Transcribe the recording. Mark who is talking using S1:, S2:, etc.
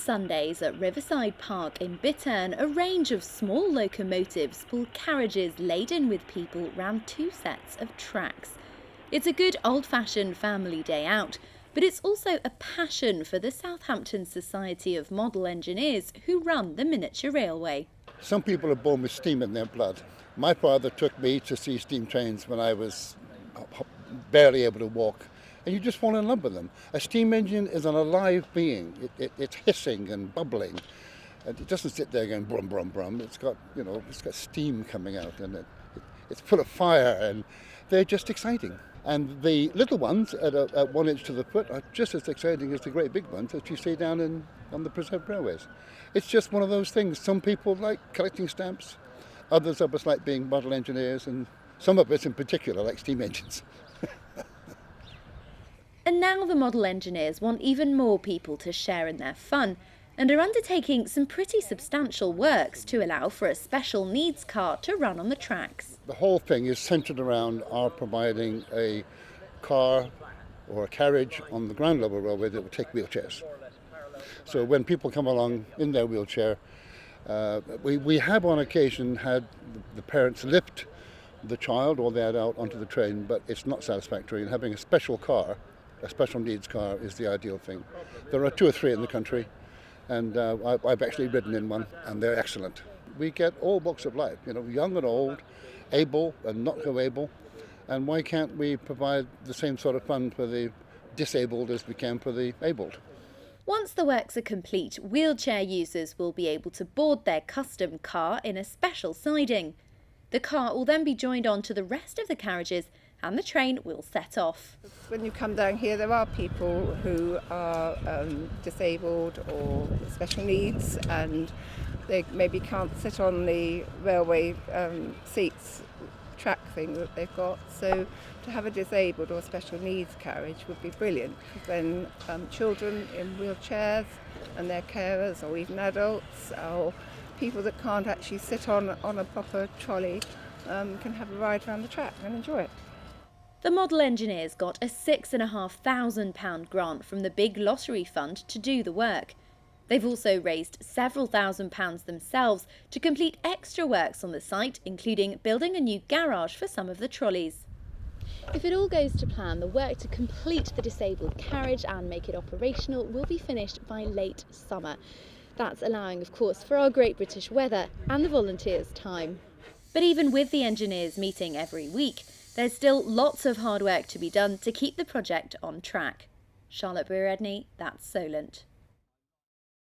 S1: Sundays at Riverside Park in Bitterne, a range of small locomotives pull carriages laden with people round two sets of tracks. It's a good old-fashioned family day out, but it's also a passion for the Southampton Society of Model Engineers who run the miniature railway.
S2: Some people are born with steam in their blood. My father took me to see steam trains when I was barely able to walk, and you just fall in love with them. A steam engine is an alive being. It's hissing and bubbling, and it doesn't sit there going brum brum brum. It's got steam coming out, and it's full of fire, and they're just exciting. And the little ones at 1 inch to the foot are just as exciting as the great big ones that you see down on the preserved railways. It's just one of those things. Some people like collecting stamps, others of us like being model engineers, and some of us in particular like steam engines.
S1: And now the model engineers want even more people to share in their fun and are undertaking some pretty substantial works to allow for a special needs car to run on the tracks.
S2: The whole thing is centred around our providing a car or a carriage on the ground level railway that will take wheelchairs. So when people come along in their wheelchair, we have on occasion had the parents lift the child or the adult onto the train, but it's not satisfactory, and having a special car, a special needs car, is the ideal thing. There are 2 or 3 in the country, and I've actually ridden in one, and they're excellent. We get all walks of life, young and old, able and not so able, and why can't we provide the same sort of fun for the disabled as we can for the abled?
S1: Once the works are complete, wheelchair users will be able to board their custom car in a special siding. The car will then be joined on to the rest of the carriages and the train will set off.
S3: When you come down here, there are people who are disabled or special needs, and they maybe can't sit on the railway seats track thing that they've got. So to have a disabled or special needs carriage would be brilliant, because then children in wheelchairs and their carers, or even adults, or people that can't actually sit on a proper trolley can have a ride around the track and enjoy it.
S1: The model engineers got a £6,500 grant from the big lottery fund to do the work. They've also raised several £1,000s themselves to complete extra works on the site, including building a new garage for some of the trolleys. If it all goes to plan, the work to complete the disabled carriage and make it operational will be finished by late summer. That's allowing, of course, for our great British weather and the volunteers' time. But even with the engineers meeting every week, there's still lots of hard work to be done to keep the project on track. Charlotte Briere-Edney, that's Solent.